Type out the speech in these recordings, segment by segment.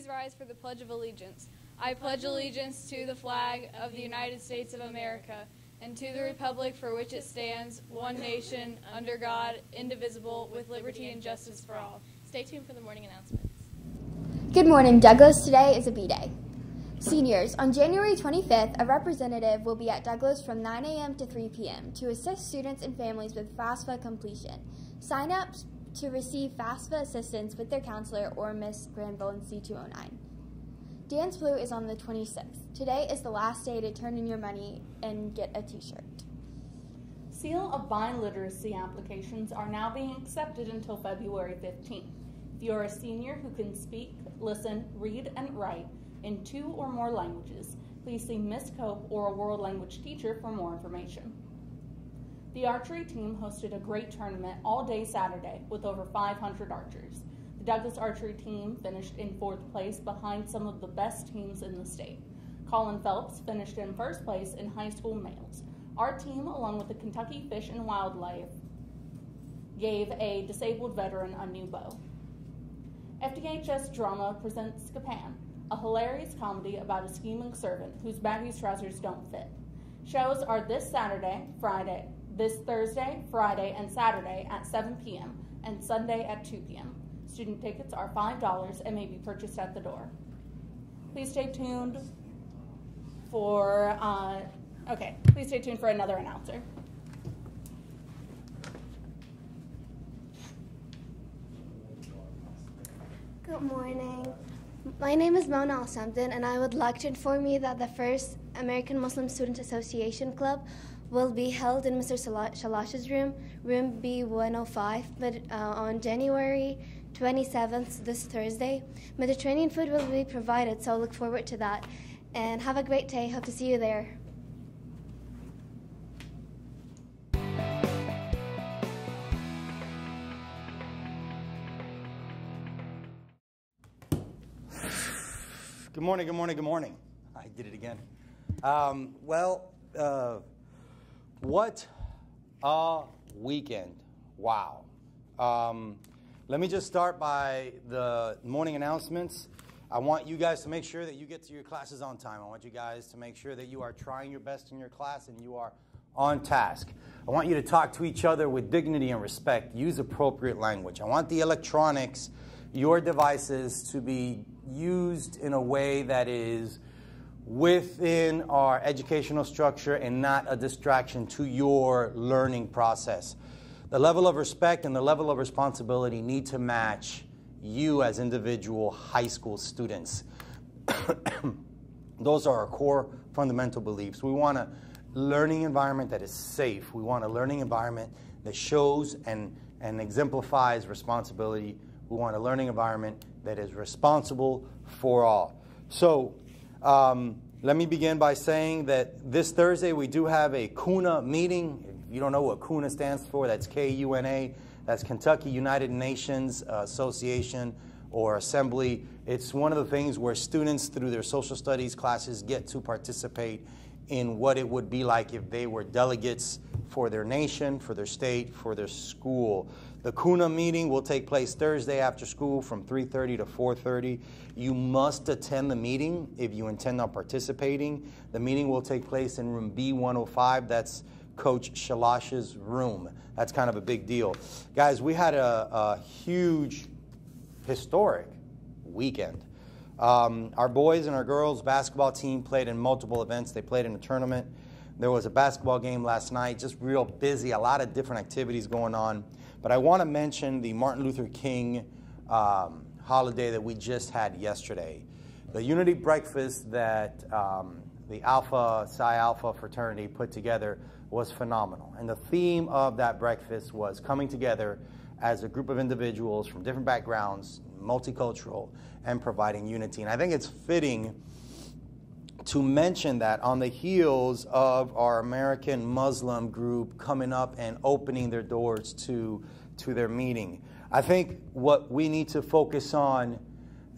Please rise for the Pledge of Allegiance. I pledge allegiance to the flag of the United States of America and to the republic for which it stands, one nation, under God, indivisible, with liberty and justice for all. Stay tuned for the morning announcements. Good morning, Douglas. Today is a B-Day. Seniors, on January 25th, a representative will be at Douglas from 9 a.m. to 3 p.m. to assist students and families with FAFSA completion. Sign up to receive FAFSA assistance with their counselor or Miss Granville in C209. Dance Blue is on the 26th. Today is the last day to turn in your money and get a t-shirt. Seal of Biliteracy applications are now being accepted until February 15th. If you are a senior who can speak, listen, read, and write in 2 or more languages, please see Miss Cope or a world language teacher for more information. The archery team hosted a great tournament all day Saturday with over 500 archers. The Douglas archery team finished in 4th place behind some of the best teams in the state. Colin Phelps finished in 1st place in high school males. Our team, along with the Kentucky Fish and Wildlife, gave a disabled veteran a new bow. FDHS Drama presents Scapan, a hilarious comedy about a scheming servant whose baggy trousers don't fit. Shows are this Thursday, Friday, and Saturday at 7 p.m. and Sunday at 2 p.m. Student tickets are $5 and may be purchased at the door. Please stay tuned for another announcer. Good morning. My name is Mona Al-Samdin, and I would like to inform you that the first American Muslim Student Association Club will be held in Mr. Shalash's room B105, but on January 27th, this Thursday. Mediterranean food will be provided, so look forward to that. And have a great day. Hope to see you there. Good morning, good morning, good morning. I did it again. What a weekend. Wow. Let me just start by the morning announcements. I want you guys to make sure that you get to your classes on time. I want you guys to make sure that you are trying your best in your class and you are on task. I want you to talk to each other with dignity and respect. Use appropriate language. I want the electronics, your devices, to be used in a way that is within our educational structure and not a distraction to your learning process. The level of respect and the level of responsibility need to match you as individual high school students. Those are our core fundamental beliefs. We want a learning environment that is safe. We want a learning environment that shows and exemplifies responsibility. We want a learning environment that is responsible for all. So let me begin by saying that this Thursday we do have a KUNA meeting. If you don't know what KUNA stands for, that's K-U-N-A. That's Kentucky United Nations Association or Assembly. It's one of the things where students through their social studies classes get to participate in what it would be like if they were delegates for their nation, for their state, for their school. The KUNA meeting will take place Thursday after school from 3:30 to 4:30. You must attend the meeting if you intend on participating. The meeting will take place in room B105. That's Coach Shalash's room. That's kind of a big deal. Guys, we had a huge, historic weekend. Our boys and our girls basketball team played in multiple events. They played in a tournament. There was a basketball game last night, just real busy, a lot of different activities going on. But I want to mention the Martin Luther King holiday that we just had yesterday. The Unity Breakfast that the Alpha Psi Alpha fraternity put together was phenomenal. And the theme of that breakfast was coming together as a group of individuals from different backgrounds, multicultural, and providing unity. And I think it's fitting to mention that on the heels of our American Muslim group coming up and opening their doors to their meeting. I think what we need to focus on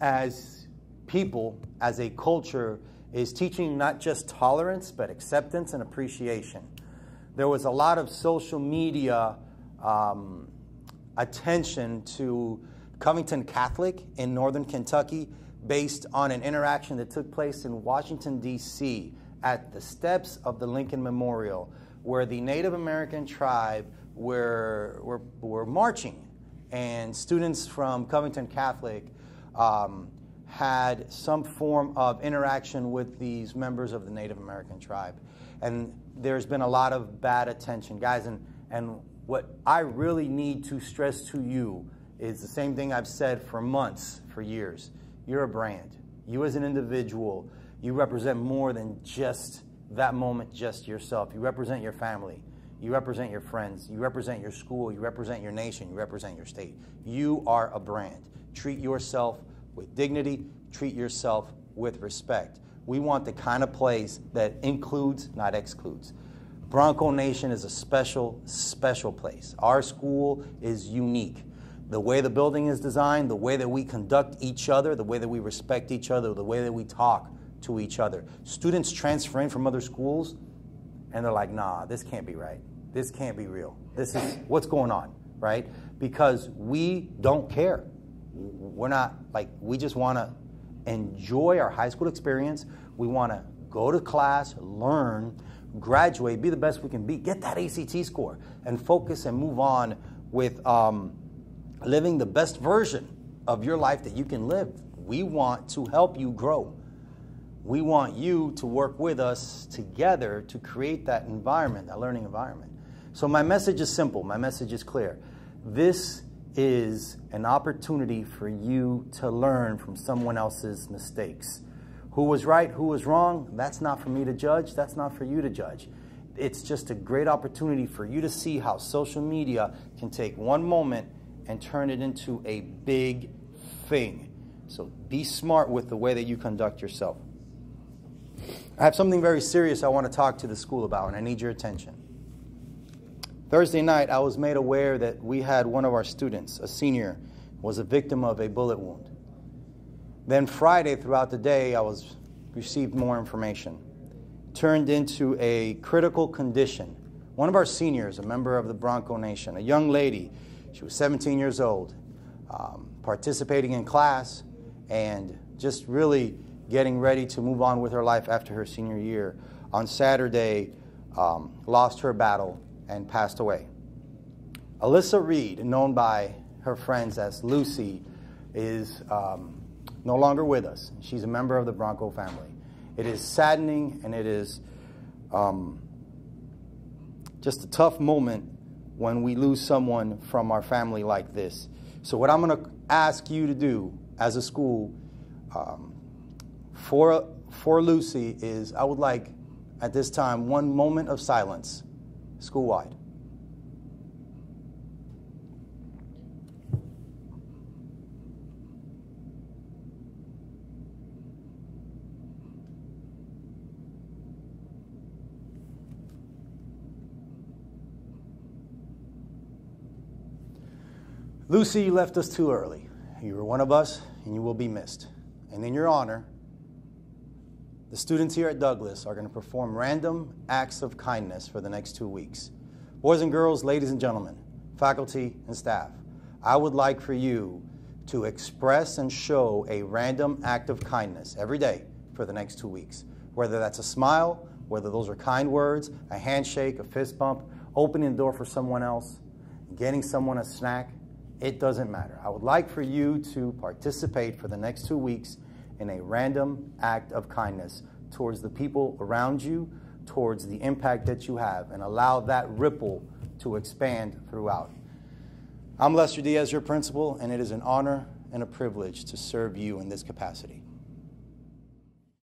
as people, as a culture, is teaching not just tolerance, but acceptance and appreciation. There was a lot of social media attention to Covington Catholic in northern Kentucky based on an interaction that took place in Washington, D.C. at the steps of the Lincoln Memorial, where the Native American tribe were marching, and students from Covington Catholic had some form of interaction with these members of the Native American tribe. And there's been a lot of bad attention, guys, and what I really need to stress to you is the same thing I've said for months, for years. You're a brand. You as an individual, you represent more than just that moment, just yourself. You represent your family. You represent your friends. You represent your school. You represent your nation. You represent your state. You are a brand. Treat yourself with dignity. Treat yourself with respect. We want the kind of place that includes, not excludes. Bronco Nation is a special, special place. Our school is unique. The way the building is designed, the way that we conduct each other, the way that we respect each other, the way that we talk to each other. Students transfer in from other schools, and they're like, nah, this can't be right. This can't be real. This is what's going on, right? Because we don't care. We're not, like, we just want to enjoy our high school experience. We want to go to class, learn, graduate, be the best we can be, get that ACT score, and focus and move on with living the best version of your life that you can live. We want to help you grow. We want you to work with us together to create that environment, that learning environment. So my message is simple. My message is clear. This is an opportunity for you to learn from someone else's mistakes. Who was right, who was wrong, that's not for me to judge. That's not for you to judge. It's just a great opportunity for you to see how social media can take one moment and turn it into a big thing. So be smart with the way that you conduct yourself. I have something very serious I want to talk to the school about, and I need your attention. Thursday night, I was made aware that we had one of our students, a senior, was a victim of a bullet wound. Then Friday, throughout the day, I received more information. Turned into a critical condition. One of our seniors, a member of the Bronco Nation, a young lady, she was 17 years old, participating in class and just really getting ready to move on with her life after her senior year. On Saturday, lost her battle and passed away. Alyssa Reed, known by her friends as Lucy, is no longer with us. She's a member of the Bronco family. It is saddening, and it is just a tough moment when we lose someone from our family like this. So what I'm going to ask you to do as a school for Lucy is, I would like at this time one moment of silence school-wide. Lucy, you left us too early. You were one of us, and you will be missed. And in your honor, the students here at Douglas are going to perform random acts of kindness for the next 2 weeks. Boys and girls, ladies and gentlemen, faculty and staff, I would like for you to express and show a random act of kindness every day for the next 2 weeks. Whether that's a smile, whether those are kind words, a handshake, a fist bump, opening the door for someone else, getting someone a snack, it doesn't matter. I would like for you to participate for the next 2 weeks in a random act of kindness towards the people around you, towards the impact that you have, and allow that ripple to expand throughout. I'm Lester Diaz, your principal, and it is an honor and a privilege to serve you in this capacity.